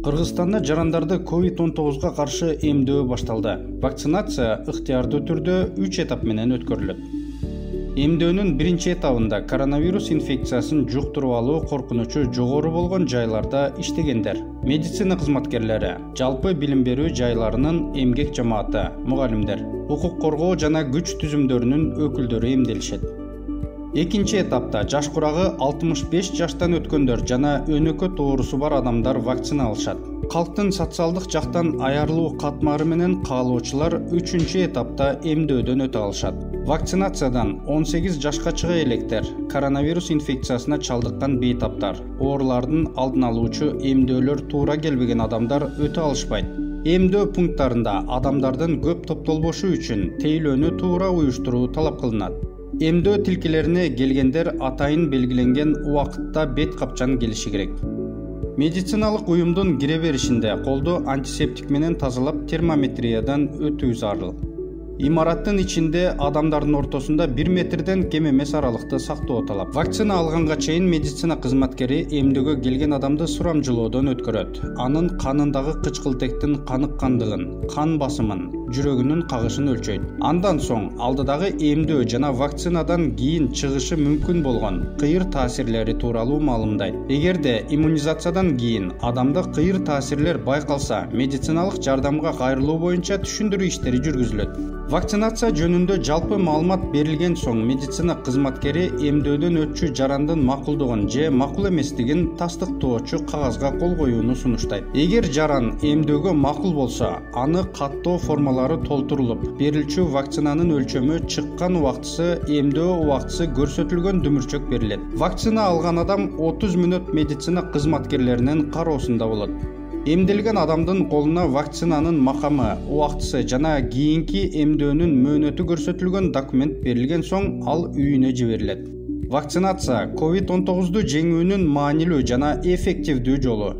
Кыргызстанда жарандарды COVID-19 каршы эмдөө башталды. Вакцинация ыктыярдуу түрдө 3 этап менен өткөрүлөт. Эмдөөнүн биринчи этабында коронавирус инфекциясын жуктуруп алуу коркунучу жогору болгон жайларда иштегендер, медицина кызматкерлери, жалпы билим берүү жайларынын эмгек жамааты, мугалимдер, укук коргоо жана күч түзүмдөрүнүн өкүлдөрү эмделишет. Экинчи этапта жаш курагы 65 жаштан өткөндөр жана өнөкөт оорусу бар адамдар вакцина алышат. Калктын социалдык жактан аярлуу катмары менен каалоочулар 3-чү этапта эмдөөдөн өтө алышат. Вакцинациядан 18 жашка чыга электер, коронавирус инфекциясына чалдыккан бейтаптар, оорулардын алдын алуучу эмдөөлөр туура келбеген адамдар өтө алышпайт. Эмдөө пункттарында адамдардын көп топтолбошу үчүн тейлөөнү туура уюштуруу талап кылынат. Эмдөө тилкелерине келгендер атайын белгиленген убакытта бет капчан келиши керек. Медициналык уюмдун кире беришинде колду антисептик менен тазалап термометриядан өтүү зарыл. Имараттын ичинде адамдардын ортосунда 1 метрден кем эмес аралыкты сактоо талап. Вакцина алганга чейин медицина кызматкери эмдөөгө келген адамды сурамжылоодон өткөрөт. Анын канындагы кычкылтектин каныккандыгын, кан басымын, жүрөгүнүн кагышын өлчөйт. Андан соң алдыдагы эмдөө жана вакцинадан кийин чыгышы мүмкүн болгон кыйыр таасирлери тууралуу маалымдайт. Эгерде иммунизациядан кийин адамда кыйыр таасирлер байкалса, медициналык жардамга кайрылуу боюнча түшүндүрүү иштери жүргүзүлөт. Вакцинация жөнүндө жалпы маалымат берилген соң медицина кызматкери эмдөөдөн өтчү жарандын макулдугун же макул эместигин тастыктоочу кагазга кол коюуну сунуштайт. Эгер жаран эмдөөгө макул болсо, аны каттоо формалары толтурулуп, берилчү вакцинанын өлчөмү, чыккан убактысы, эмдөө убактысы көрсөтүлгөн дүмүрчөк берилет. Вакцина алган адам 30 мүнөт медицина кызматкерлеринин кароосунда болот. Эмделген адамдын колуна вакцинанын макамы, убактысы жана кийинки эмдөөнүн мөөнөтү көрсөтүлгөн документ берилген соң ал үйүнө жиберилет. Вакцинация COVID-19 жеңүүнүн маанилүү жана эффективдүү жолу.